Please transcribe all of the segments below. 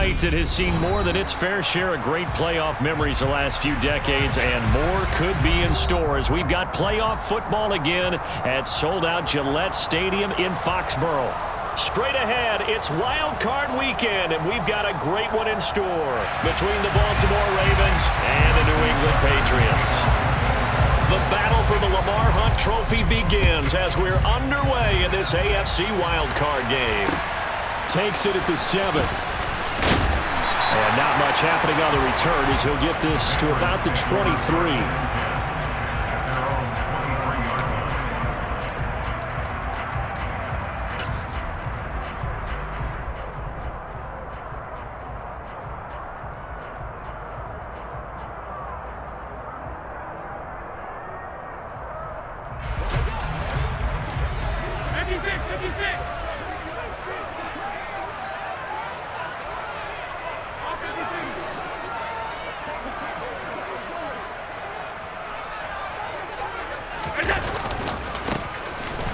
night that has seen more than its fair share of great playoff memories the last few decades, and more could be in store as we've got playoff football again at sold-out Gillette Stadium in Foxborough. Straight ahead, it's Wild Card Weekend, and we've got a great one in store between the Baltimore Ravens and the New England Patriots. The battle for the Lamar Hunt Trophy begins as we're underway in this AFC Wild Card game. Takes it at the 7. And not much happening on the return as he'll get this to about the 23.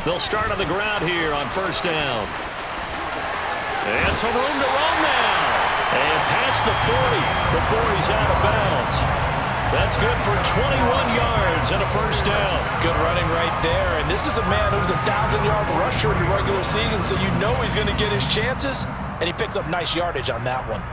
They'll start on the ground here on first down. And some room to run now. And past the 40 before he's out of bounds. That's good for 21 yards and a first down. Good running right there. And this is a man who's a 1,000-yard rusher in the regular season, so you know he's going to get his chances. And he picks up nice yardage on that one.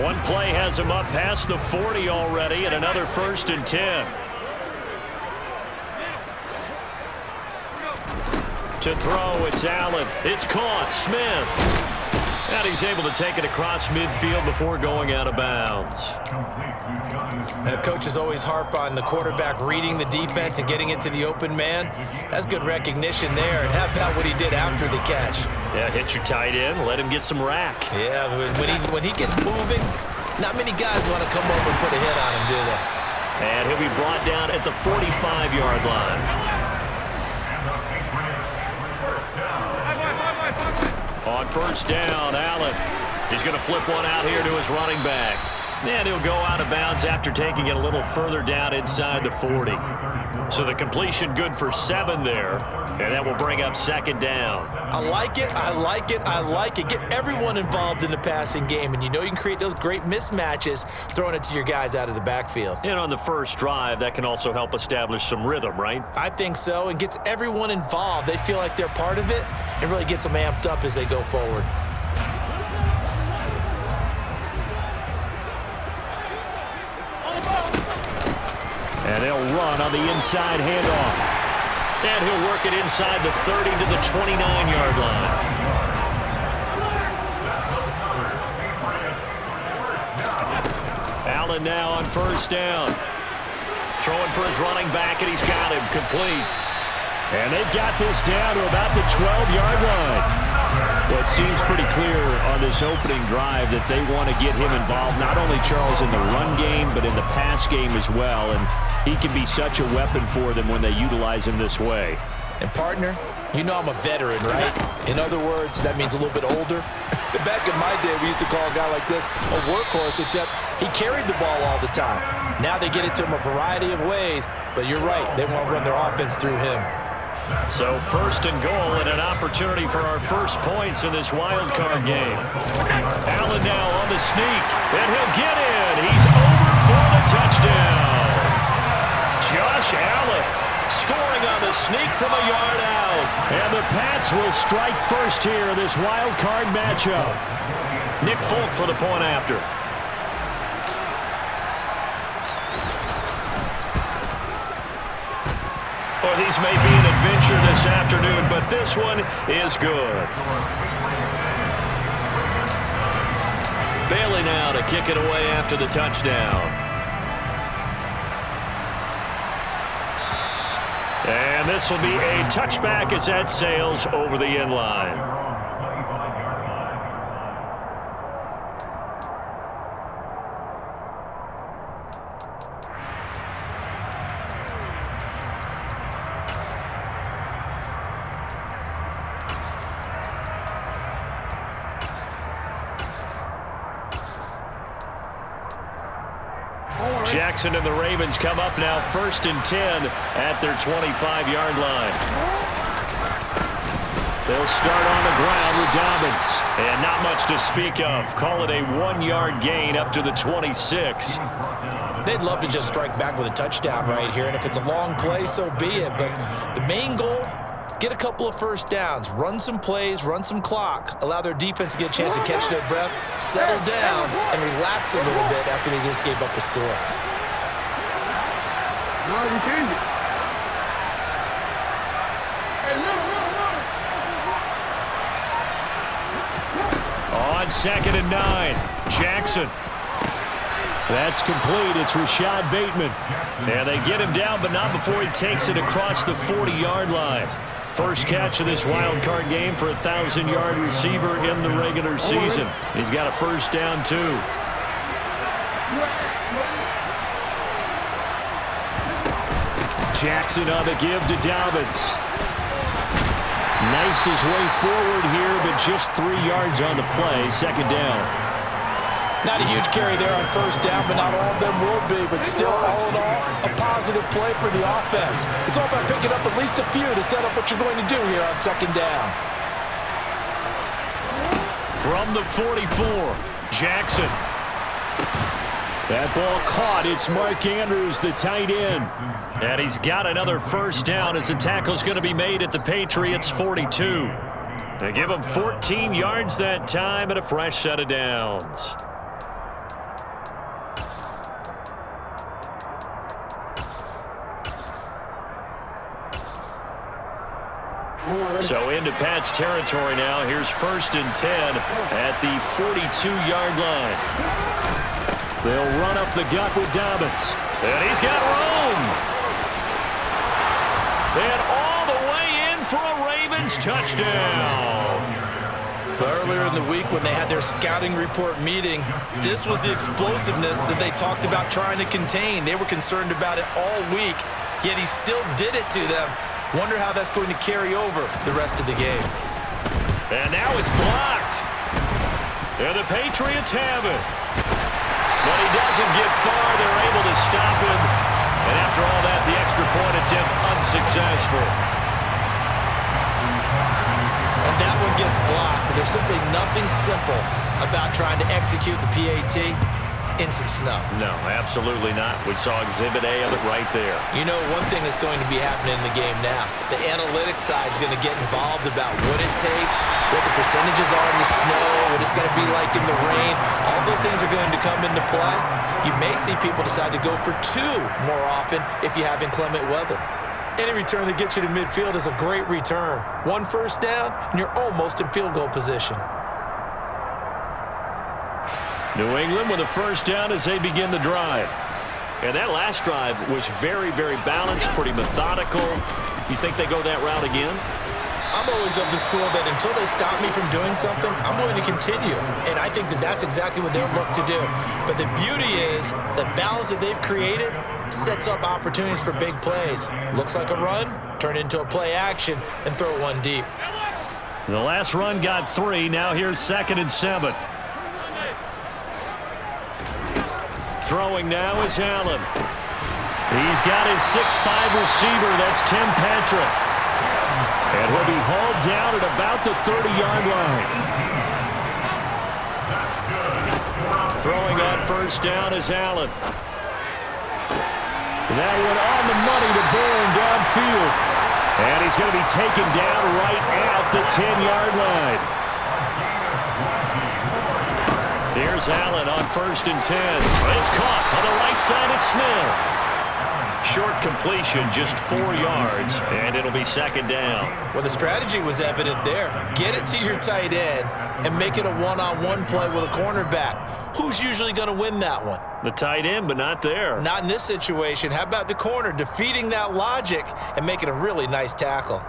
One play has him up past the 40 already, and another 1st and 10. To throw, it's Allen. It's caught. Smith. And he's able to take it across midfield before going out of bounds. Coaches always harp on the quarterback reading the defense and getting it to the open man. That's good recognition there. And how about what he did after the catch? Yeah, hit your tight end, let him get some rack. Yeah, when he gets moving, not many guys want to come over and put a hit on him, do they? And he'll be brought down at the 45-yard line. On first down, Allen. He's going to flip one out here to his running back. And he'll go out of bounds after taking it a little further down inside the 40. So the completion good for 7 there. And that will bring up second down. I like it, I like it, I like it. Get everyone involved in the passing game. And you know you can create those great mismatches throwing it to your guys out of the backfield. And on the first drive, that can also help establish some rhythm, right? I think so, and gets everyone involved. They feel like they're part of it and really gets them amped up as they go forward. And they'll run on the inside handoff. And he'll work it inside the 30 to the 29-yard line. Allen now on first down. Throwing for his running back, and he's got him complete. And they've got this down to about the 12-yard line. Well, it seems pretty clear on this opening drive that they want to get him involved, not only, Charles, in the run game, but in the pass game as well. And he can be such a weapon for them when they utilize him this way. And, partner, you know I'm a veteran, right? In other words, that means a little bit older. Back in my day, we used to call a guy like this a workhorse, except he carried the ball all the time. Now they get it to him a variety of ways, but you're right. They want to run their offense through him. So first and goal and an opportunity for our first points in this wild card game. Allen now on the sneak, and he'll get in. He's over for the touchdown. Josh Allen scoring on the sneak from a yard out. And the Pats will strike first here in this wild card matchup. Nick Folk for the point after. Well, these may be an adventure this afternoon, but this one is good. Bailey now to kick it away after the touchdown. And this will be a touchback as that sails over the end line. Jackson and the Ravens come up now first and 10 at their 25-yard line. They'll start on the ground with Dobbins. And not much to speak of. Call it a 1-yard gain up to the 26. They'd love to just strike back with a touchdown right here, and if it's a long play, so be it. But the main goal, get a couple of first downs, run some plays, run some clock, allow their defense to get a chance to catch their breath, settle down, and relax a little bit after they just gave up a score. On 2nd and 9, Jackson. That's complete. It's Rashad Bateman. And they get him down, but not before he takes it across the 40-yard line. First catch of this wild card game for a 1,000-yard receiver in the regular season. He's got a first down, too. Jackson on the give to Dobbins. Knifes his way forward here, but just 3 yards on the play. Second down. Not a huge carry there on first down, but not all of them will be. But still, all in all, a positive play for the offense. It's all about picking up at least a few to set up what you're going to do here on second down. From the 44, Jackson. That ball caught. It's Mark Andrews, the tight end. And he's got another first down as the tackle's going to be made at the Patriots' 42. They give him 14 yards that time and a fresh set of downs. So into Pat's territory now. Here's 1st and 10 at the 42-yard line. They'll run up the gut with Dobbins. And he's got room. And all the way in for a Ravens touchdown. Earlier in the week when they had their scouting report meeting, this was the explosiveness that they talked about trying to contain. They were concerned about it all week, yet he still did it to them. Wonder how that's going to carry over the rest of the game. And now it's blocked. And the Patriots have it. But he doesn't get far. They're able to stop him. And after all that, the extra point attempt unsuccessful. And that one gets blocked. There's simply nothing simple about trying to execute the PAT in some snow. No, absolutely not. We saw Exhibit A of it right there. You know, one thing that's going to be happening in the game now, the analytics side is going to get involved about what it takes, what the percentages are in the snow, what it's going to be like in the rain. All those things are going to come into play. You may see people decide to go for 2 more often if you have inclement weather. Any return that gets you to midfield is a great return. 1 first down, and you're almost in field goal position. New England with a first down as they begin the drive. And that last drive was very, very balanced, pretty methodical. You think they go that route again? I'm always of the school that until they stop me from doing something, I'm willing to continue. And I think that that's exactly what they'll look to do. But the beauty is the balance that they've created sets up opportunities for big plays. Looks like a run, turn into a play action, and throw one deep. The last run got 3. Now here's 2nd and 7. Throwing now is Allen. He's got his 6'5" receiver. That's Tim Patrick. And he'll be hauled down at about the 30-yard line. Throwing on first down is Allen. That one on the money to Bourne downfield. And he's going to be taken down right at the 10-yard line. Here's Allen on 1st and 10. It's caught on the right side at Smith. Short completion, just 4 yards, and it'll be 2nd down. Well, the strategy was evident there. Get it to your tight end and make it a one-on-one play with a cornerback. Who's usually going to win that one? The tight end, but not there. Not in this situation. How about the corner defeating that logic and making a really nice tackle?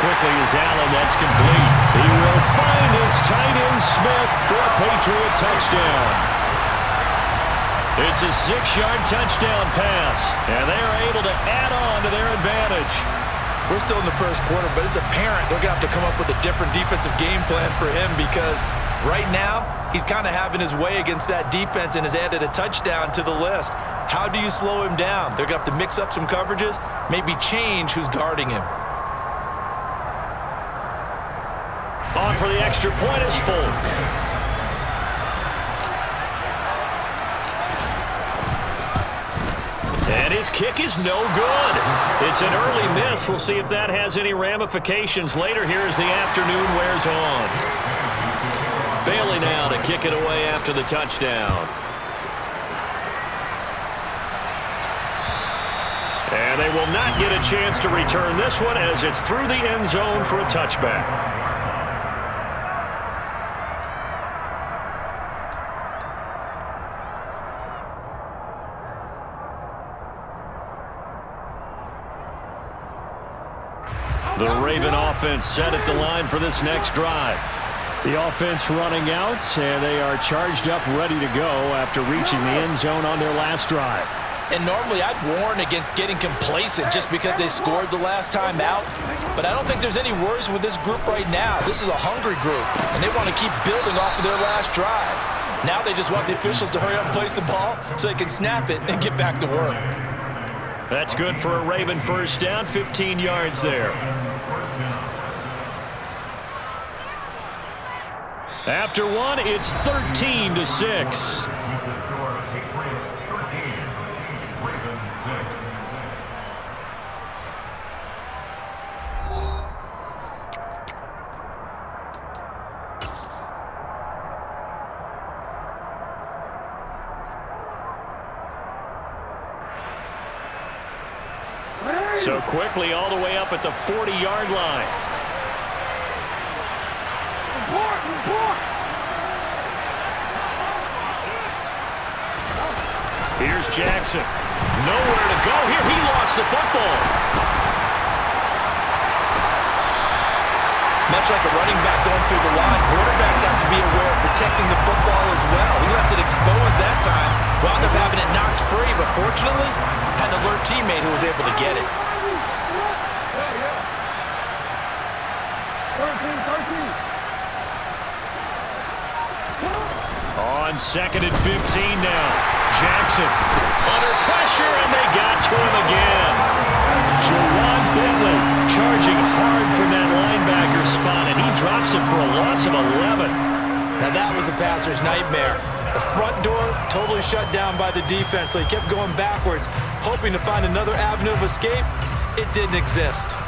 Quickly is Allen, that's complete. He will find his tight end Smith for a Patriot touchdown. It's a 6-yard touchdown pass, and they are able to add on to their advantage. We're still in the first quarter, but it's apparent they're going to have to come up with a different defensive game plan for him because right now he's kind of having his way against that defense and has added a touchdown to the list. How do you slow him down? They're going to have to mix up some coverages, maybe change who's guarding him. On for the extra point is Folk. And his kick is no good. It's an early miss. We'll see if that has any ramifications later here as the afternoon wears on. Bailey now to kick it away after the touchdown. And they will not get a chance to return this one as it's through the end zone for a touchback. The Raven offense set at the line for this next drive. The offense running out, and they are charged up, ready to go after reaching the end zone on their last drive. And normally I'd warn against getting complacent just because they scored the last time out. But I don't think there's any worries with this group right now. This is a hungry group, and they want to keep building off of their last drive. Now they just want the officials to hurry up and place the ball so they can snap it and get back to work. That's good for a Raven first down, 15 yards there. After one, it's 13-6. So quickly all the way up at the 40-yard line. Here's Jackson. Nowhere to go here. He lost the football. Much like a running back going through the line, quarterbacks have to be aware of protecting the football as well. He left it exposed that time, wound up having it knocked free, but fortunately, had an alert teammate who was able to get it. On 2nd and 15 now. Jackson under pressure, and they got to him again. Jawan Bentley charging hard from that linebacker spot, and he drops it for a loss of 11. Now that was a passer's nightmare. The front door totally shut down by the defense, so he kept going backwards, hoping to find another avenue of escape. It didn't exist.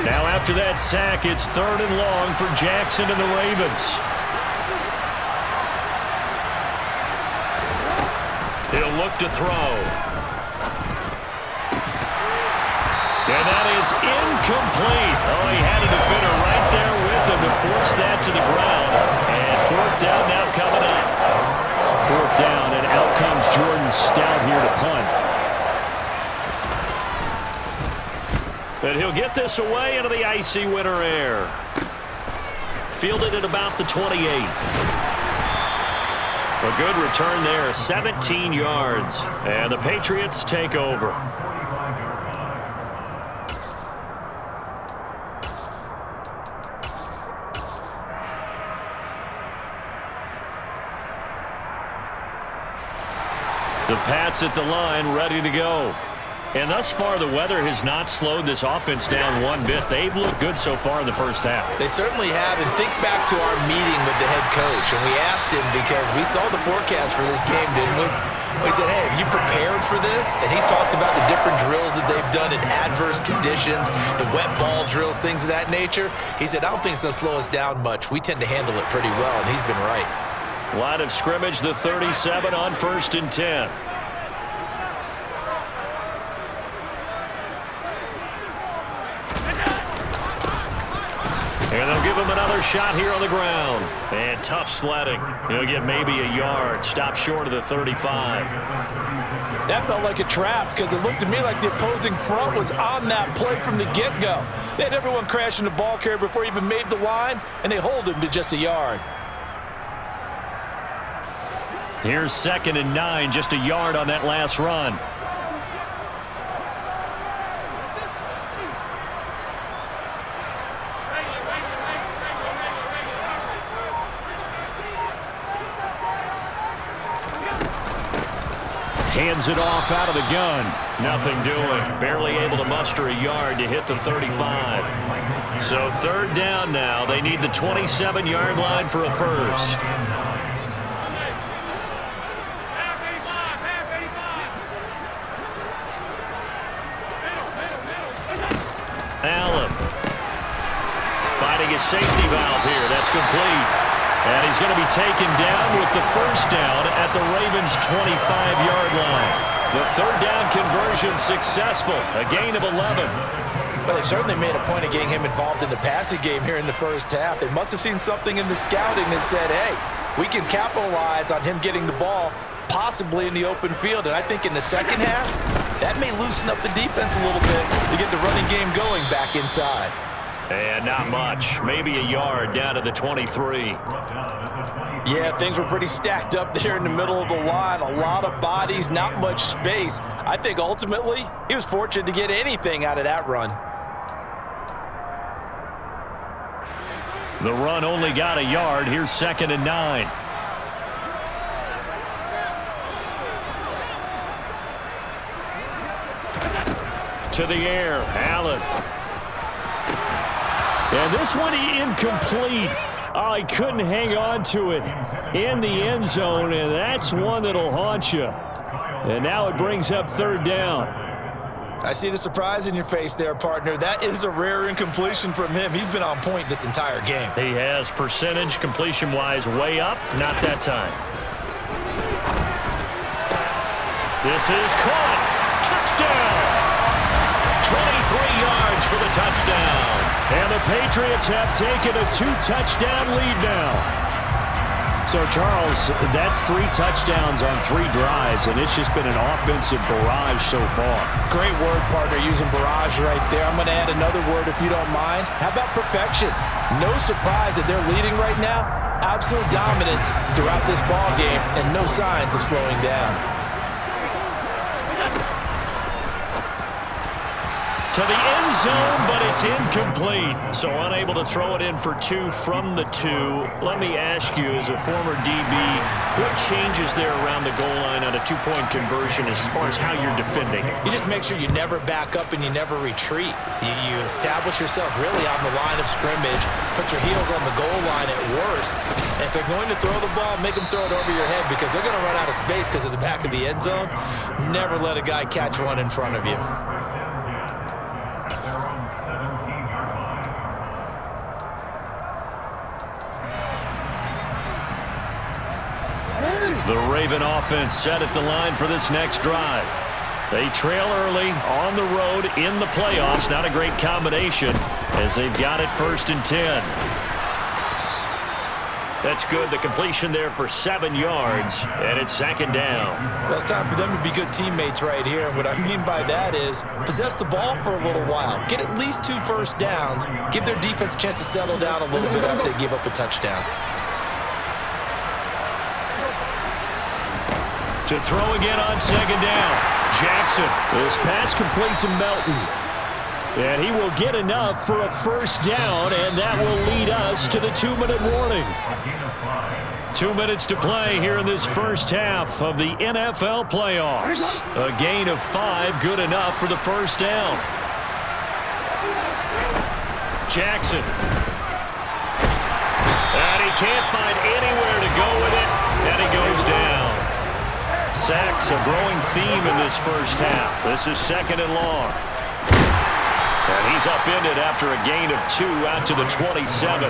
Now after that sack, it's 3rd and long for Jackson and the Ravens. He'll look to throw. And that is incomplete. Oh, he had a defender right there with him to force that to the ground. And 4th down now coming up. 4th down, and out comes Jordan Stout here to punt. And he'll get this away into the icy winter air. Fielded at about the 28. A good return there, 17 yards. And the Patriots take over. The Pats at the line, ready to go. And thus far, the weather has not slowed this offense down one bit. They've looked good so far in the first half. They certainly have. And think back to our meeting with the head coach. And we asked him because we saw the forecast for this game, didn't we? We said, hey, have you prepared for this? And he talked about the different drills that they've done in adverse conditions, the wet ball drills, things of that nature. He said, I don't think it's going to slow us down much. We tend to handle it pretty well, and he's been right. Line of scrimmage, the 37 on 1st and 10. And they'll give him another shot here on the ground. And tough sledding. He'll get maybe a yard. Stop short of the 35. That felt like a trap because it looked to me like the opposing front was on that play from the get-go. They had everyone crashing the ball carrier before he even made the line, and they hold him to just a yard. Here's 2nd and 9, just a yard on that last run. Hands it off out of the gun. Nothing doing. Barely able to muster a yard to hit the 35. So third down now. They need the 27-yard line for a first. Allen fighting his safety valve here. That's complete. And he's going to be taken down with the first down at the Ravens' 25-yard line. The third down conversion successful. A gain of 11. Well, they certainly made a point of getting him involved in the passing game here in the first half. They must have seen something in the scouting that said, hey, we can capitalize on him getting the ball, possibly in the open field. And I think in the second half, that may loosen up the defense a little bit to get the running game going back inside. And not much. Maybe a yard down to the 23. Yeah, things were pretty stacked up there in the middle of the line. A lot of bodies, not much space. I think ultimately he was fortunate to get anything out of that run. The run only got a yard. Here's 2nd and 9. To the air, Allen. And this one incomplete. Oh, he couldn't hang on to it in the end zone, and that's one that'll haunt you. And now it brings up third down. I see the surprise in your face there, partner. That is a rare incompletion from him. He's been on point this entire game. He has percentage completion-wise way up. Not that time. This is caught. Touchdown. 23 yards for the touchdown. And the Patriots have taken a 2-touchdown lead now. So, Charles, that's 3 touchdowns on 3 drives, and it's just been an offensive barrage so far. Great word, partner, using barrage right there. I'm going to add another word if you don't mind. How about perfection? No surprise that they're leading right now. Absolute dominance throughout this ball game and no signs of slowing down. To the end zone, but it's incomplete. So unable to throw it in for 2 from the 2. Let me ask you, as a former DB, what changes there around the goal line on a 2-point conversion as far as how you're defending it? You just make sure you never back up and you never retreat. You establish yourself really on the line of scrimmage, put your heels on the goal line at worst. And if they're going to throw the ball, make them throw it over your head because they're going to run out of space because of the back of the end zone. Never let a guy catch one in front of you. The Raven offense set at the line for this next drive. They trail early on the road in the playoffs. Not a great combination as they've got it 1st and 10. That's good. The completion there for 7 yards, and it's 2nd down. Well, it's time for them to be good teammates right here. And what I mean by that is possess the ball for a little while. Get at least 2 first downs. Give their defense a chance to settle down a little bit after they give up a touchdown. To throw again on 2nd down. Jackson. This pass complete to Melton. And he will get enough for a first down, and that will lead us to the 2-minute warning. 2 minutes to play here in this first half of the NFL playoffs. A gain of 5, good enough for the first down. Jackson. And he can't find anywhere to go with it, and he goes down. Sacks, a growing theme in this first half. This is 2nd and long. And he's upended after a gain of 2 out to the 27.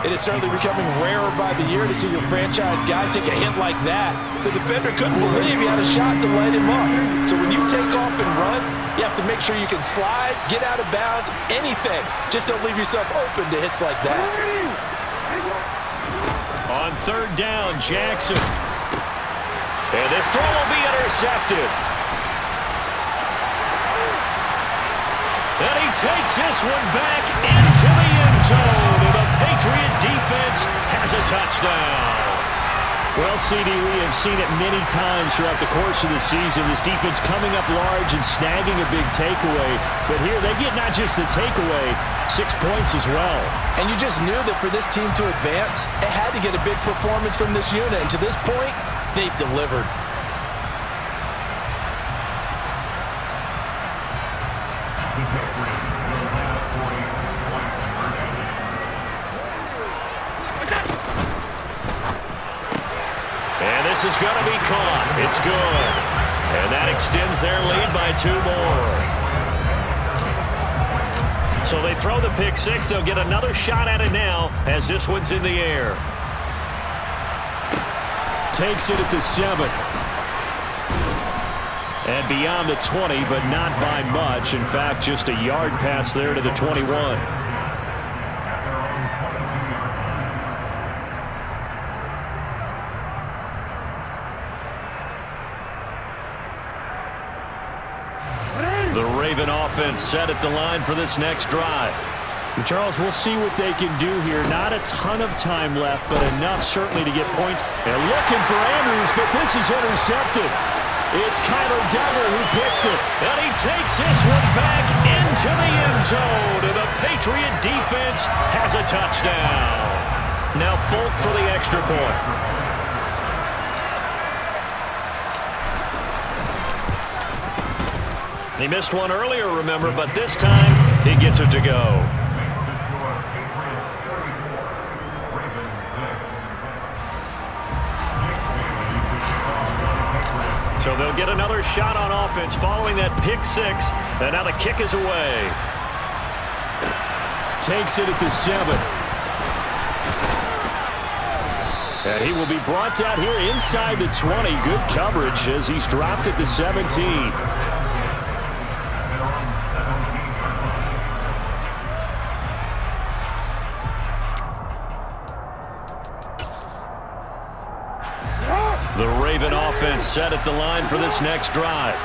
It is certainly becoming rarer by the year to see your franchise guy take a hit like that. The defender couldn't believe he had a shot to light him up. So when you take off and run, you have to make sure you can slide, get out of bounds, anything. Just don't leave yourself open to hits like that. On 3rd down, Jackson. And this throw will be intercepted. And he takes this one back into the end zone. And the Patriot defense has a touchdown. Well, CD, we have seen it many times throughout the course of the season. This defense coming up large and snagging a big takeaway. But here they get not just the takeaway, 6 points as well. And you just knew that for this team to advance, it had to get a big performance from this unit. And to this point, they've delivered. This is going to be caught. It's good. And that extends their lead by 2 more. So they throw the pick six. They'll get another shot at it now as this one's in the air. Takes it at the 7. And beyond the 20, but not by much. In fact, just a yard pass there to the 21. The Raven offense set at the line for this next drive. And Charles, we'll see what they can do here. Not a ton of time left, but enough certainly to get points. And looking for Andrews, but this is intercepted. It's Kyler Duggar who picks it. And he takes this one back into the end zone. And the Patriot defense has a touchdown. Now Folk for the extra point. He missed one earlier, remember, but this time he gets it to go. So they'll get another shot on offense following that pick six. And now the kick is away. Takes it at the 7. And he will be brought down here inside the 20. Good coverage as he's dropped at the 17. The Raven offense set at the line for this next drive.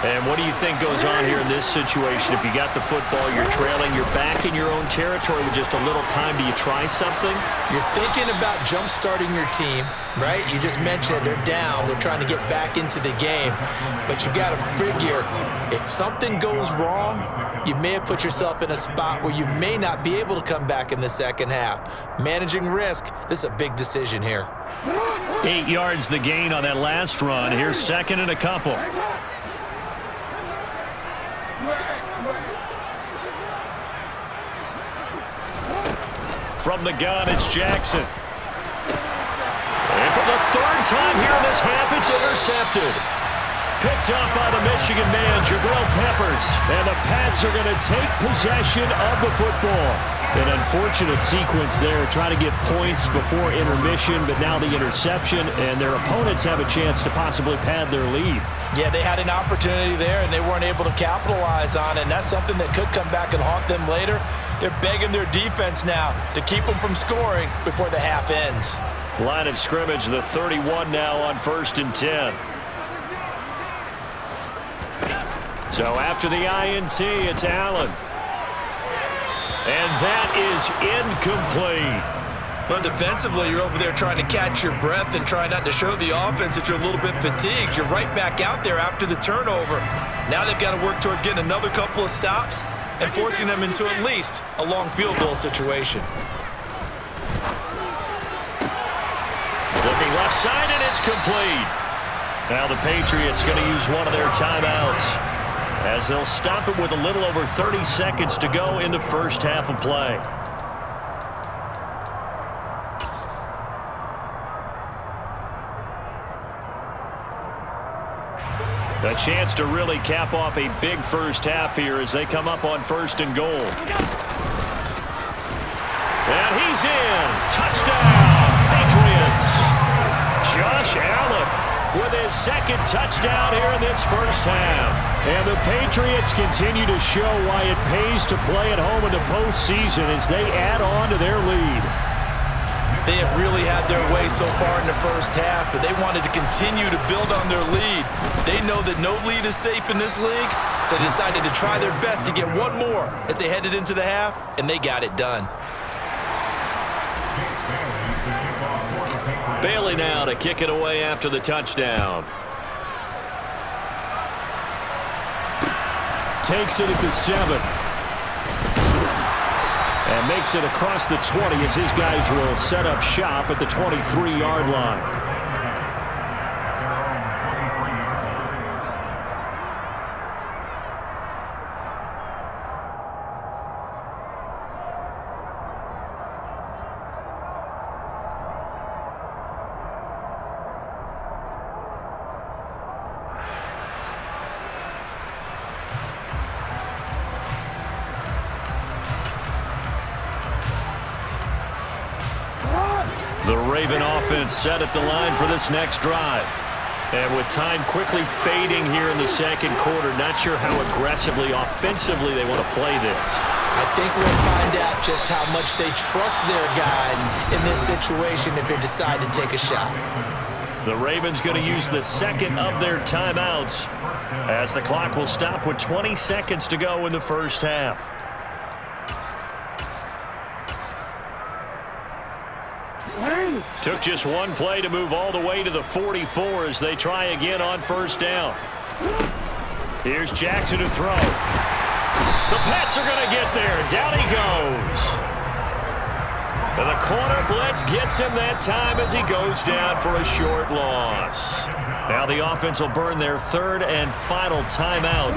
And what do you think goes on here in this situation? If you got the football, you're trailing, you're back in your own territory with just a little time. Do you try something? You're thinking about jump-starting your team, right? You just mentioned it. They're down. They're trying to get back into the game. But you got to figure, if something goes wrong, you may have put yourself in a spot where you may not be able to come back in the second half. Managing risk, this is a big decision here. 8 yards the gain on that last run. Here's second and a couple. From the gun, it's Jackson. And for the third time here in this half, it's intercepted. Picked up by the Michigan man, Jabril Peppers. And the Pats are going to take possession of the football. An unfortunate sequence there, trying to get points before intermission, but now the interception, and their opponents have a chance to possibly pad their lead. Yeah, they had an opportunity there, and they weren't able to capitalize on it, and that's something that could come back and haunt them later. They're begging their defense now to keep them from scoring before the half ends. Line of scrimmage, the 31 now on 1st and 10. So after the INT, it's Allen. And that is incomplete. But defensively, you're over there trying to catch your breath and trying not to show the offense that you're a little bit fatigued. You're right back out there after the turnover. Now they've got to work towards getting another couple of stops and forcing them into at least a long field goal situation. Looking left side, and it's complete. Now the Patriots going to use one of their timeouts, as they'll stop it with a little over 30 seconds to go in the first half of play. A chance to really cap off a big first half here as they come up on 1st and goal. And he's in. Touchdown, Patriots. Josh Allen with his second touchdown here in this first half. And the Patriots continue to show why it pays to play at home in the postseason as they add on to their lead. They have really had their way so far in the first half, but they wanted to continue to build on their lead. They know that no lead is safe in this league, so they decided to try their best to get one more as they headed into the half, and they got it done. Bailey now to kick it away after the touchdown. Takes it at the 7. And makes it across the 20 as his guys will set up shop at the 23-yard line. The Raven offense set at the line for this next drive. And with time quickly fading here in the second quarter, not sure how aggressively, offensively they want to play this. I think we'll find out just how much they trust their guys in this situation if they decide to take a shot. The Ravens going to use the second of their timeouts as the clock will stop with 20 seconds to go in the first half. Took just one play to move all the way to the 44 as they try again on first down. Here's Jackson to throw. The Pats are going to get there. Down he goes. And the corner blitz gets him that time as he goes down for a short loss. Now the offense will burn their third and final timeout.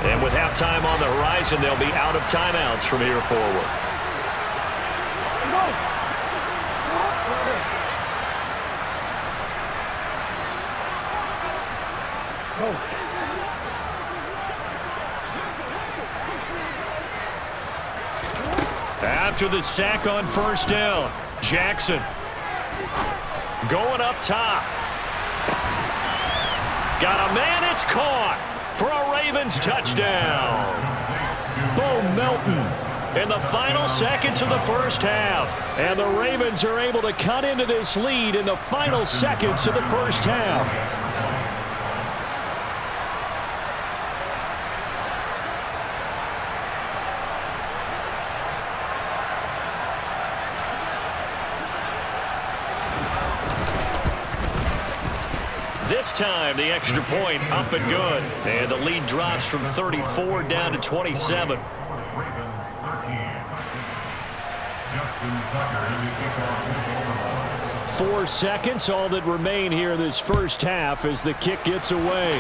And with halftime on the horizon, they'll be out of timeouts from here forward. After the sack on first down, Jackson going up top. Got a man, it's caught for a Ravens touchdown. Bo Melton in the final seconds of the first half. And the Ravens are able to cut into this lead in the final seconds of the first half. This time, the extra point up and good. And the lead drops from 34 down to 27. 4 seconds, all that remain here in this first half as the kick gets away.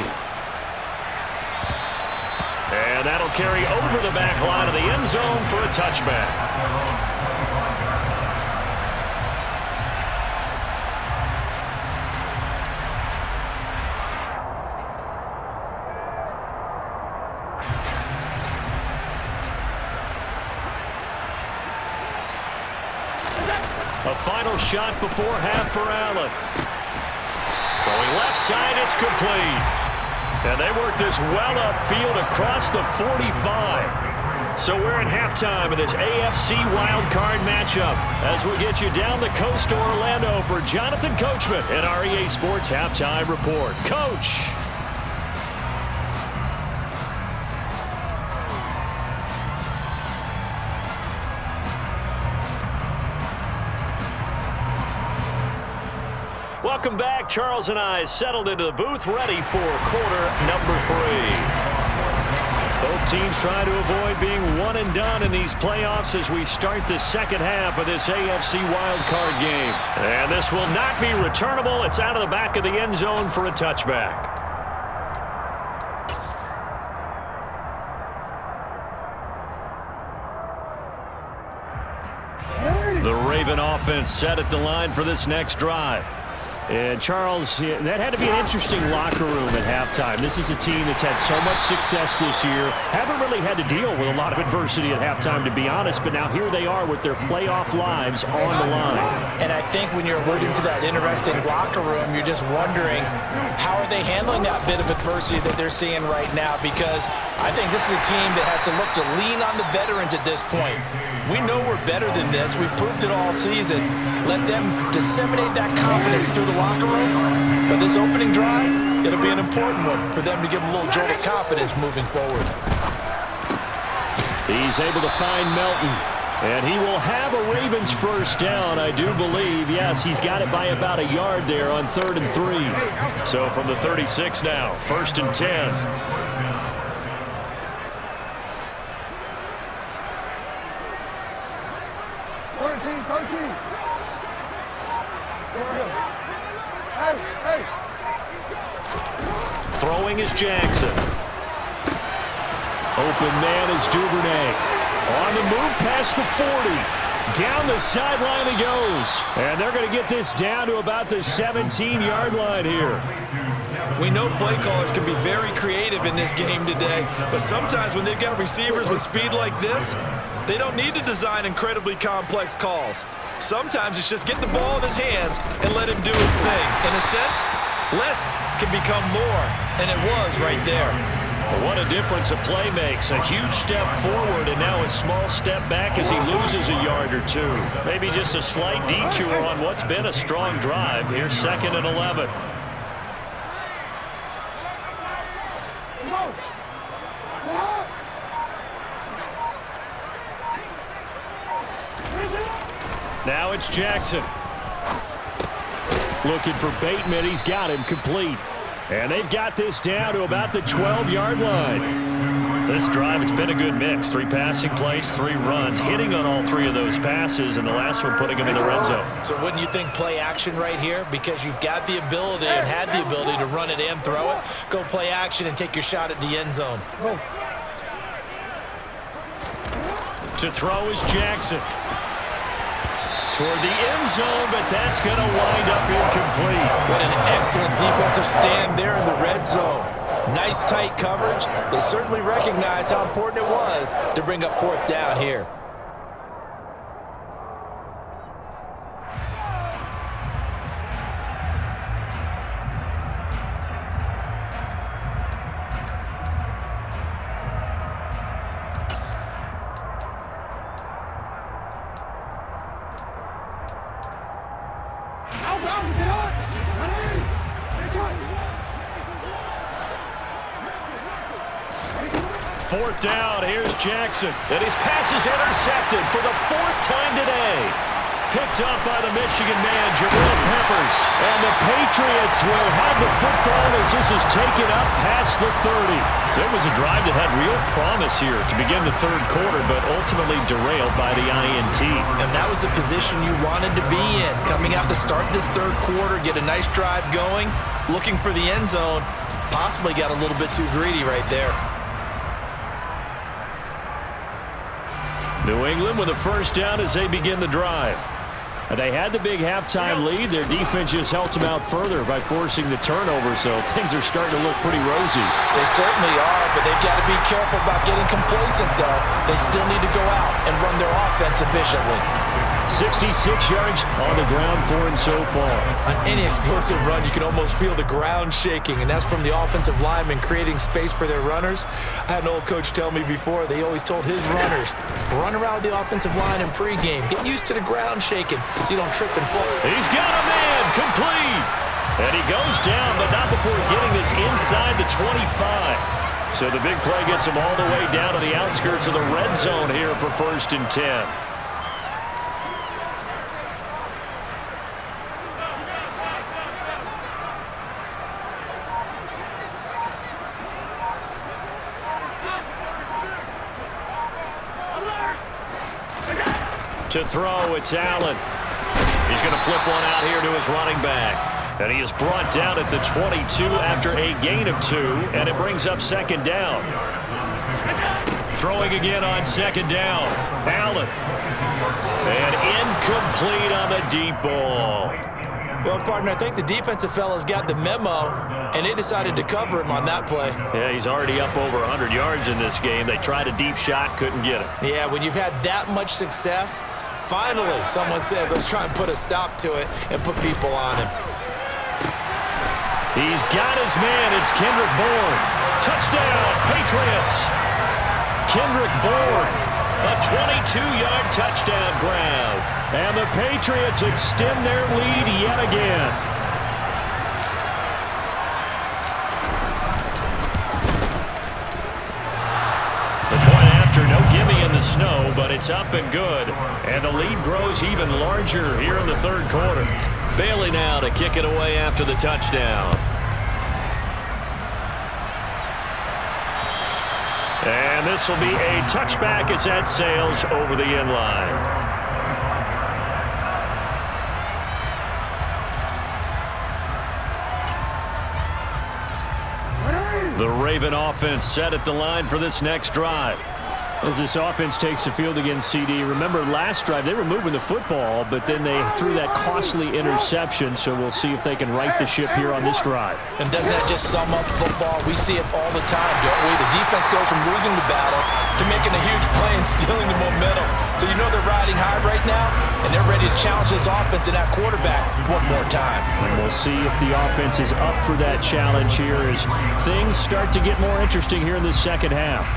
And that'll carry over the back line of the end zone for a touchback. A final shot before half for Allen. Throwing left side, it's complete. And they work this well upfield across the 45. So we're at halftime of this AFC wildcard matchup as we get you down the coast to Orlando for Jonathan Coachman at our EA Sports Halftime Report. Coach. Welcome back. Charles and I settled into the booth, ready for quarter number 3. Both teams trying to avoid being one and done in these playoffs as we start the second half of this AFC wildcard game. And this will not be returnable. It's out of the back of the end zone for a touchback. The Raven offense set at the line for this next drive. And, Charles, that had to be an interesting locker room at halftime. This is a team that's had so much success this year. Haven't really had to deal with a lot of adversity at halftime, to be honest. But now here they are with their playoff lives on the line. And I think when you're alluding to that interesting locker room, you're just wondering how are they handling that bit of adversity that they're seeing right now? Because I think this is a team that has to look to lean on the veterans at this point. We know we're better than this. We've proved it all season. Let them disseminate that confidence through the locker room. But this opening drive, it'll be an important one for them to give them a little jolt of confidence moving forward. He's able to find Melton. And he will have a Ravens first down, I do believe. Yes, he's got it by about a yard there on 3rd and 3. So from the 36 now, 1st and 10. Throwing is Jackson. Open man is Duvernay. On the move past the 40. Down the sideline he goes. And they're going to get this down to about the 17-yard line here. We know play callers can be very creative in this game today, but sometimes when they've got receivers with speed like this, They don't need to design incredibly complex calls. Sometimes it's just get the ball in his hands and let him do his thing. In a sense, less can become more, and it was right there. What a difference a play makes. A huge step forward and now a small step back as he loses a yard or two. Maybe just a slight detour on what's been a strong drive. Here's 2nd and 11. Now it's Jackson. Looking for Bateman. He's got him complete. And they've got this down to about the 12-yard line. This drive, it's been a good mix. 3 passing plays, 3 runs, hitting on all 3 of those passes, and the last one putting him in the red zone. So wouldn't you think play action right here? Because you've got the ability and had the ability to run it and throw it. Go play action and take your shot at the end zone. To throw is Jackson. Toward the end zone, but that's going to wind up incomplete. What an excellent defensive stand there in the red zone. Nice tight coverage. They certainly recognized how important it was to bring up 4th down here. Fourth down, here's Jackson. And his pass is intercepted for the 4th time today. Picked up by the Michigan man, Jabril Peppers. And the Patriots will have the football as this is taken up past the 30. So it was a drive that had real promise here to begin the 3rd quarter, but ultimately derailed by the INT. And that was the position you wanted to be in. Coming out to start this 3rd quarter, get a nice drive going, looking for the end zone. Possibly got a little bit too greedy right there. New England with a 1st down as they begin the drive. They had the big halftime lead. Their defense just helped them out further by forcing the turnover, so things are starting to look pretty rosy. They certainly are, but they've got to be careful about getting complacent, though. They still need to go out and run their offense efficiently. 66 yards on the ground for him so far. On any explosive run, you can almost feel the ground shaking, and that's from the offensive linemen creating space for their runners. I had an old coach tell me before, they always told his runners, run around with the offensive line in pregame. Get used to the ground shaking so you don't trip and fall. He's got a man, complete. And he goes down, but not before getting this inside the 25. So the big play gets him all the way down to the outskirts of the red zone here for 1st and 10. To throw, it's Allen. He's going to flip one out here to his running back. And he is brought down at the 22 after a gain of 2, and it brings up 2nd down. Throwing again on 2nd down. Allen. And incomplete on the deep ball. Well, partner, I think the defensive fellas got the memo, and they decided to cover him on that play. Yeah, he's already up over 100 yards in this game. They tried a deep shot, couldn't get it. Yeah, when you've had that much success, finally someone said, let's try and put a stop to it and put people on him. He's got his man. It's Kendrick Bourne. Touchdown, Patriots. Kendrick Bourne, a 22-yard touchdown grab. And the Patriots extend their lead yet again. The point after, no gimme in the snow, but it's up and good. And the lead grows even larger here in the 3rd quarter. Bailey now to kick it away after the touchdown. And this will be a touchback as that sails over the end line. The Raven offense set at the line for this next drive. As this offense takes the field against CD, remember last drive they were moving the football, but then they threw that costly interception, so we'll see if they can right the ship here on this drive. And doesn't that just sum up football? We see it all the time, don't we? The defense goes from losing the battle to making a huge play and stealing the momentum. So you know they're riding high right now, and they're ready to challenge this offense and that quarterback one more time. And we'll see if the offense is up for that challenge here as things start to get more interesting here in the second half.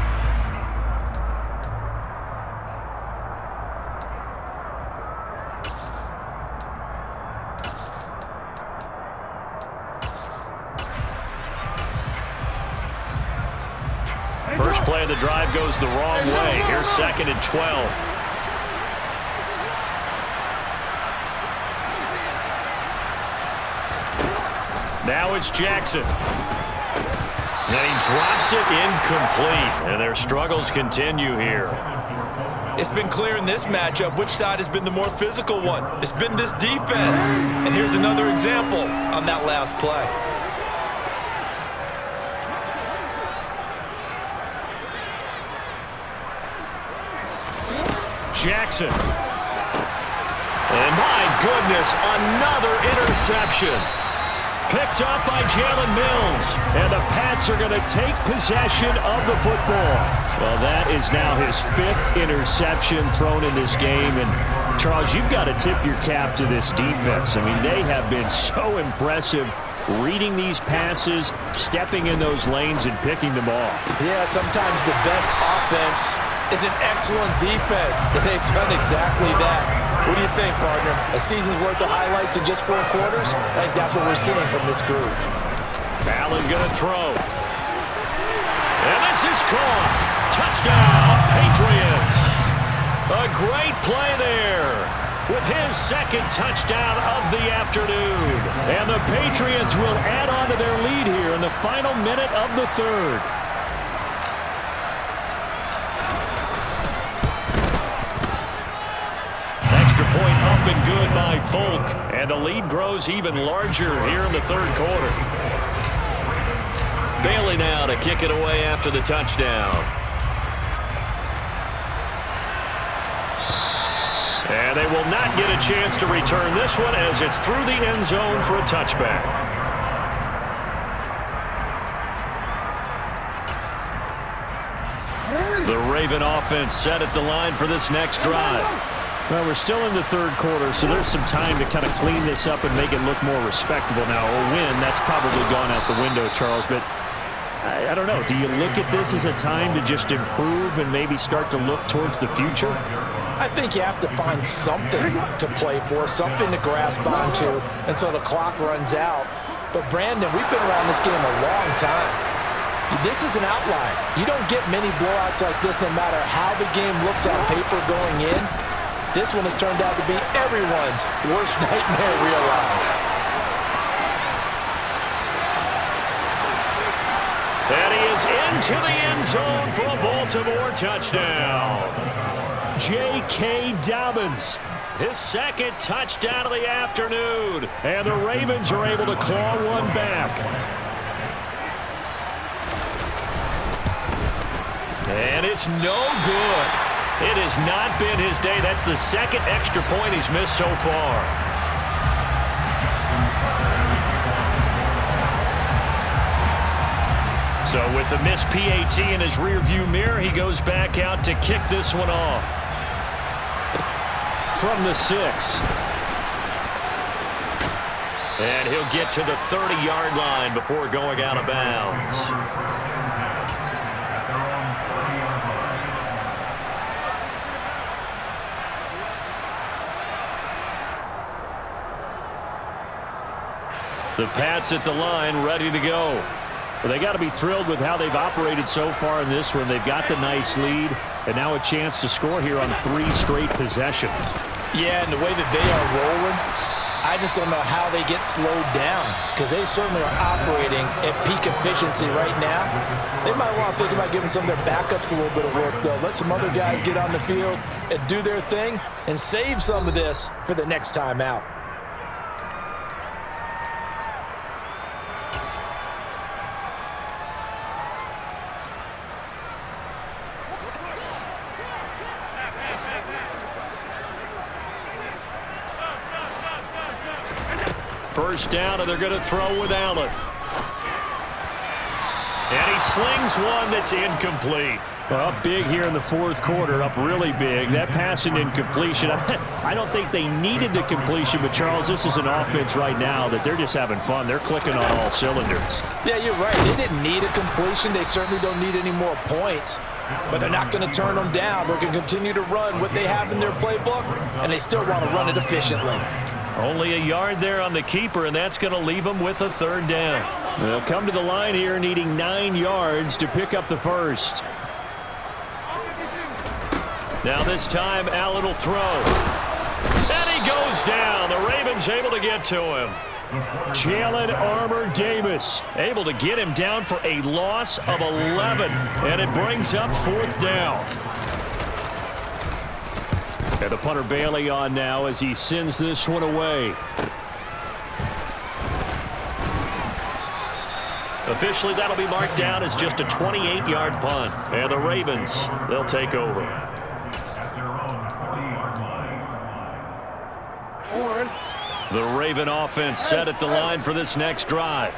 First play of the drive goes the wrong way. Here's 2nd and 12. Now it's Jackson. And he drops it incomplete. And their struggles continue here. It's been clear in this matchup which side has been the more physical one. It's been this defense. And here's another example on that last play. Jackson. And my goodness, another interception. Picked up by Jalen Mills. And the Pats are going to take possession of the football. Well, that is now his 5th interception thrown in this game. And, Charles, you've got to tip your cap to this defense. I mean, they have been so impressive reading these passes, stepping in those lanes, and picking them off. Yeah, sometimes the best offense is an excellent defense, and they've done exactly that. What do you think, partner? A season's worth of highlights in just 4 quarters? I think that's what we're seeing from this group. Allen going to throw. And this is caught. Touchdown, Patriots. A great play there with his 2nd touchdown of the afternoon. And the Patriots will add on to their lead here in the final minute of the 3rd. Extra point up and good by Folk. And the lead grows even larger here in the 3rd quarter. Bailey now to kick it away after the touchdown. And they will not get a chance to return this one as it's through the end zone for a touchback. The Raven offense set at the line for this next drive. Well, we're still in the 3rd quarter, so there's some time to kind of clean this up and make it look more respectable. Now, a win, that's probably gone out the window, Charles, but I don't know. Do you look at this as a time to just improve and maybe start to look towards the future? I think you have to find something to play for, something to grasp onto until the clock runs out. But, Brandon, we've been around this game a long time. This is an outlier. You don't get many blowouts like this no matter how the game looks on paper going in. This one has turned out to be everyone's worst nightmare realized. And he is into the end zone for a Baltimore touchdown. J.K. Dobbins, his 2nd touchdown of the afternoon. And the Ravens are able to claw one back. And it's no good. It has not been his day. That's the 2nd extra point he's missed so far. So with the missed PAT in his rearview mirror, he goes back out to kick this one off. From the 6. And he'll get to the 30-yard line before going out of bounds. The Pats at the line, ready to go. Well, they got to be thrilled with how they've operated so far in this one. They've got the nice lead, and now a chance to score here on 3 straight possessions. Yeah, and the way that they are rolling, I just don't know how they get slowed down because they certainly are operating at peak efficiency right now. They might want to think about giving some of their backups a little bit of work, though. Let some other guys get on the field and do their thing and save some of this for the next time out. First down, and they're going to throw with Allen. And he slings one that's incomplete. Up big here in the fourth quarter, up really big. That passing incompletion, I don't think they needed the completion, but Charles, this is an offense right now that they're just having fun. They're clicking on all cylinders. Yeah, you're right. They didn't need a completion. They certainly don't need any more points, but they're not going to turn them down. They're going to continue to run what they have in their playbook, and they still want to run it efficiently. Only a yard there on the keeper, and that's going to leave them with a third down. They'll come to the line here needing 9 yards to pick up the first. Now this time, Allen will throw. And he goes down. The Ravens able to get to him. Jalen Armour-Davis able to get him down for a loss of 11. And it brings up fourth down. And the punter Bailey on now as he sends this one away. Officially, that'll be marked down as just a 28-yard punt. And the Ravens, they'll take over. The Raven offense set at the line for this next drive.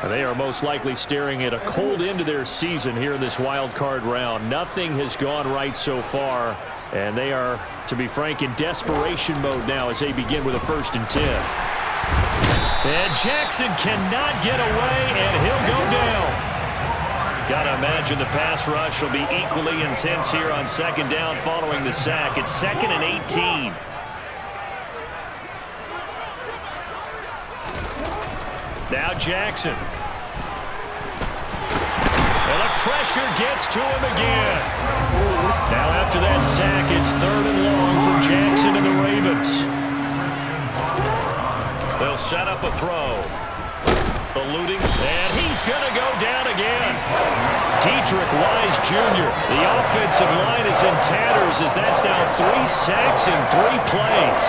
And they are most likely staring at a cold end to their season here in this wild card round. Nothing has gone right so far, and they are, to be frank, in desperation mode now as they begin with a 1st and 10. And Jackson cannot get away, and he'll go down. Got to imagine the pass rush will be equally intense here on 2nd down following the sack. It's 2nd and 18. Now Jackson. And the pressure gets to him again. Now after that sack, it's 3rd and long for Jackson and the Ravens. They'll set up a throw. Eluding, and he's going to go down again. Dietrich Wise Jr. The offensive line is in tatters as that's now 3 sacks in 3 plays.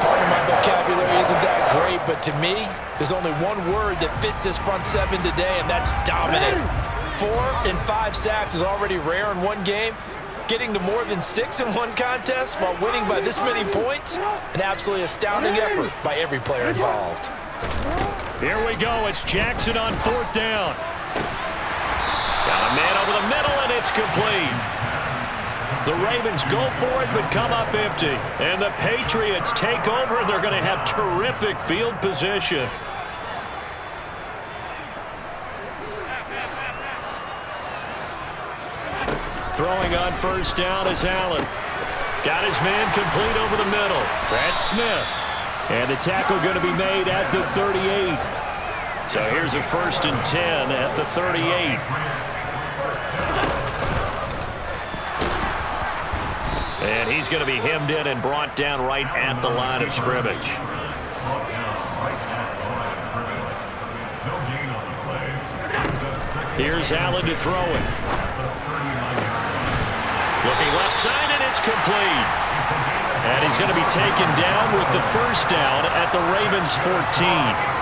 Part of my vocabulary isn't that great, but to me, there's only one word that fits this front 7 today, and that's dominant. 4 and 5 sacks is already rare in one game. Getting to more than 6 in one contest while winning by this many points, an absolutely astounding effort by every player involved. Here we go. It's Jackson on 4th down. Got a man over the middle, and it's complete. The Ravens go for it, but come up empty. And the Patriots take over. They're going to have terrific field position. Throwing on 1st down is Allen. Got his man complete over the middle. That's Smith. And the tackle going to be made at the 38. So here's a 1st and 10 at the 38. And he's going to be hemmed in and brought down right at the line of scrimmage. Here's Allen to throw it. Looking left side, and it's complete. And he's going to be taken down with the 1st down at the Ravens 14.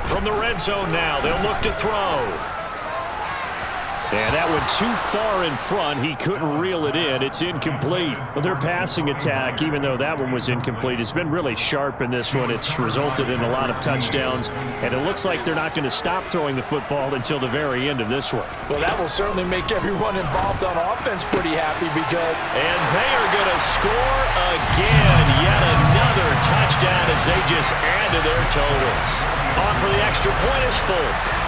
From the red zone now, they'll look to throw. And that went too far in front. He couldn't reel it in. It's incomplete. But their passing attack, even though that one was incomplete, has been really sharp in this one. It's resulted in a lot of touchdowns. And it looks like they're not going to stop throwing the football until the very end of this one. Well, that will certainly make everyone involved on offense pretty happy because... And they are going to score again. Yet another touchdown as they just add to their totals. On for the extra point is Folk.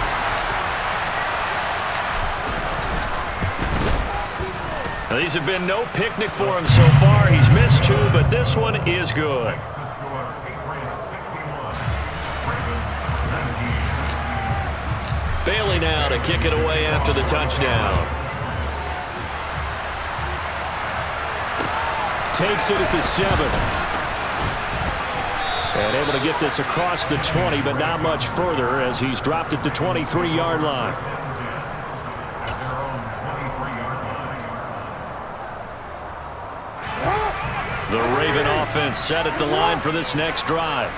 Now, these have been no picnic for him so far. He's missed 2, but this one is good. Bailey now to kick it away after the touchdown. Takes it at the 7. And able to get this across the 20, but not much further as he's dropped it to 23-yard line. The Raven offense set at the line for this next drive.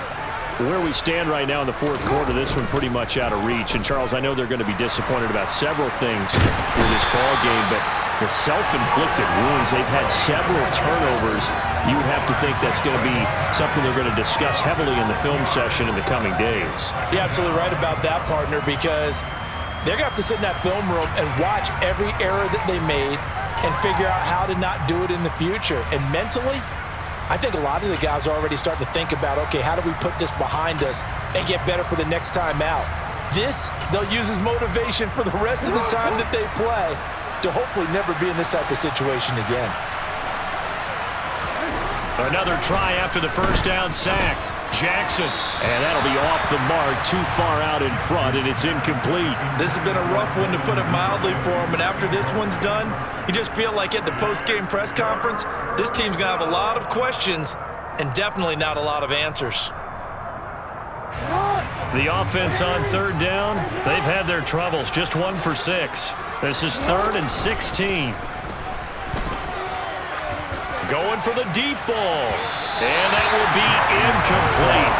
Where we stand right now in the fourth quarter, this one pretty much out of reach. And, Charles, I know they're going to be disappointed about several things with this ball game, but the self-inflicted wounds, they've had several turnovers. You would have to think that's going to be something they're going to discuss heavily in the film session in the coming days. You're absolutely right about that, partner, because they're going to have to sit in that film room and watch every error that they made and figure out how to not do it in the future. And mentally, I think a lot of the guys are already starting to think about, okay, how do we put this behind us and get better for the next time out? This, they'll use as motivation for the rest of the time that they play to hopefully never be in this type of situation again. Another try after the first down sack. Jackson, and that'll be off the mark, too far out in front, and it's incomplete. This has been a rough one, to put it mildly, for him, and after this one's done, you just feel like at the post-game press conference, this team's going to have a lot of questions and definitely not a lot of answers. The offense on third down, they've had their troubles, just 1 for 6. This is 3rd and 16. Going for the deep ball. And that will be incomplete.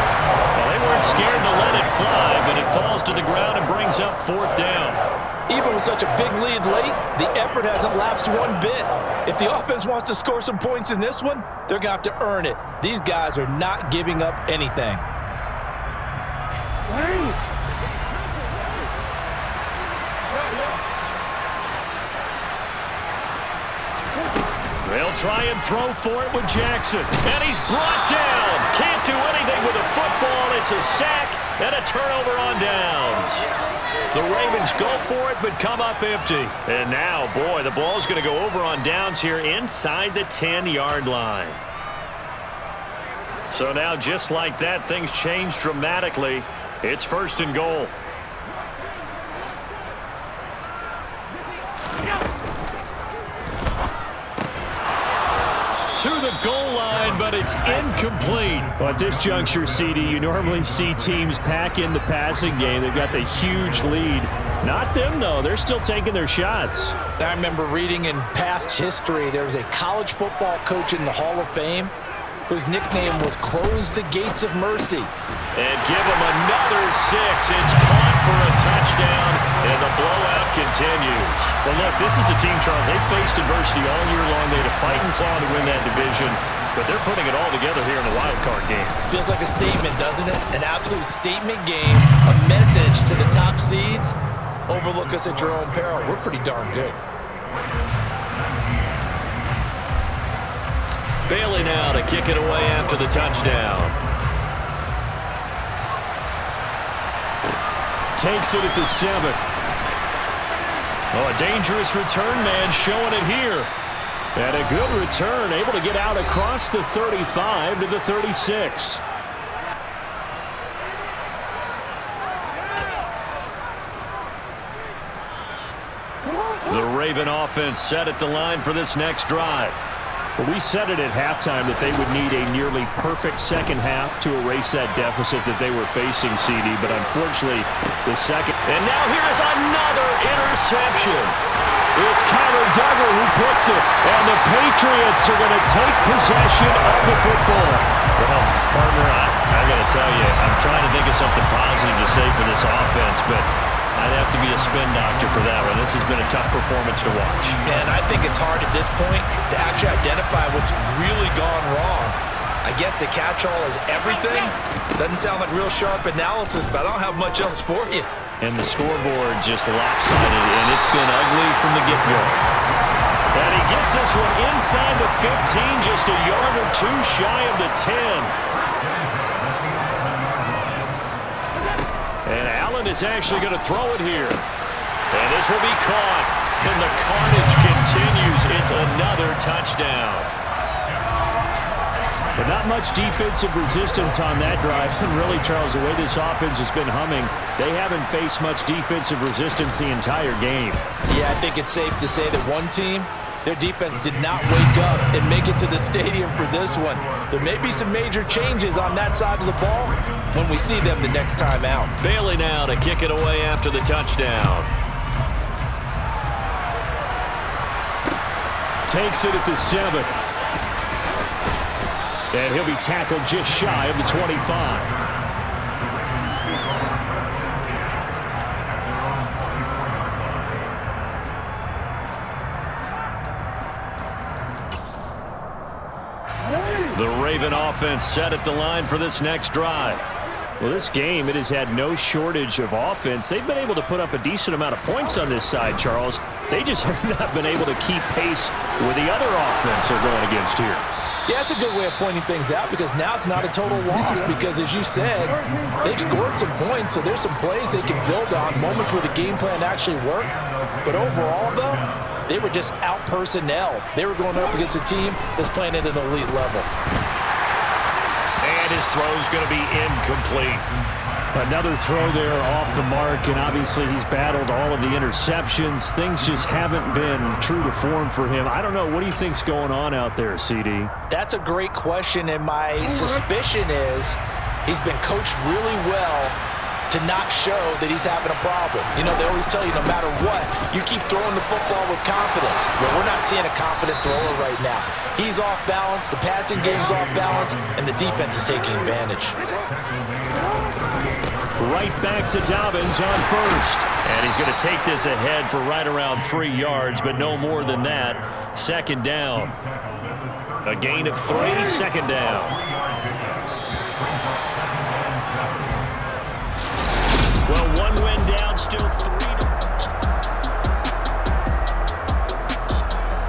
Well, they weren't scared to let it fly, but it falls to the ground and brings up 4th down. Even with such a big lead late, the effort hasn't lapsed one bit. If the offense wants to score some points in this one, they're going to have to earn it. These guys are not giving up anything. They'll try and throw for it with Jackson. And he's brought down. Can't do anything with a football. It's a sack and a turnover on downs. The Ravens go for it but come up empty. And now, boy, the ball's going to go over on downs here inside the 10-yard line. So now, just like that, things change dramatically. It's 1st and goal. To the goal line, but it's incomplete. Well, at this juncture, CD, you normally see teams pack in the passing game. They've got the huge lead. Not them, though. They're still taking their shots. I remember reading in past history, there was a college football coach in the Hall of Fame whose nickname was Close the Gates of Mercy. And give him another 6. It's caught for a touchdown, and the blowout continues. Well, look, this is a team, Charles, they faced adversity all year long. They had to fight and claw to win that division, but they're putting it all together here in the wild card game. Feels like a statement, doesn't it? An absolute statement game, a message to the top seeds. Overlook us at your own peril. We're pretty darn good. Bailey now to kick it away after the touchdown. Takes it at the 7. Oh, a dangerous return man showing it here. And a good return, able to get out across the 35 to the 36. The Raven offense set at the line for this next drive. Well, we said it at halftime that they would need a nearly perfect second half to erase that deficit that they were facing, CD, but unfortunately, the second. And now here is another interception. It's Kyler Duggar who puts it, and the Patriots are going to take possession of the football. Well, partner, I got to tell you, I'm trying to think of something positive to say for this offense, but I'd have to be a spin doctor for that one. This has been a tough performance to watch. And I think it's hard at this point to actually identify what's really gone wrong. I guess the catch-all is everything. Doesn't sound like real sharp analysis, but I don't have much else for you. And the scoreboard just lopsided, and it's been ugly from the get-go. And he gets this one inside the 15, just a yard or two shy of the 10. And Allen is actually going to throw it here. And this will be caught. And the carnage continues. It's another touchdown. But not much defensive resistance on that drive. And really, Charles, the way this offense has been humming, they haven't faced much defensive resistance the entire game. Yeah, I think it's safe to say that one team, their defense did not wake up and make it to the stadium for this one. There may be some major changes on that side of the ball when we see them the next time out. Bailey now to kick it away after the touchdown. Takes it at the 7. And he'll be tackled just shy of the 25. The Raven offense set at the line for this next drive. Well, this game, it has had no shortage of offense. They've been able to put up a decent amount of points on this side, Charles. They just have not been able to keep pace with the other offense they're going against here. Yeah, it's a good way of pointing things out because now it's not a total loss because, as you said, they've scored some points, so there's some plays they can build on, moments where the game plan actually worked. But overall, though, they were just out-personnel. They were going up against a team that's playing at an elite level. And his throw's going to be incomplete. Another throw there off the mark, and obviously he's battled all of the interceptions. Things just haven't been true to form for him. I don't know. What do you think's going on out there, CD? That's a great question, and my suspicion is he's been coached really well to not show that he's having a problem. You know, they always tell you no matter what, you keep throwing the football with confidence. Well, we're not seeing a confident thrower right now. He's off balance, the passing game's off balance, and the defense is taking advantage. Right back to Dobbins on first. And he's going to take this ahead for right around 3 yards, but no more than that. Second down. A gain of 3, second down. Well, one win down, still 3 to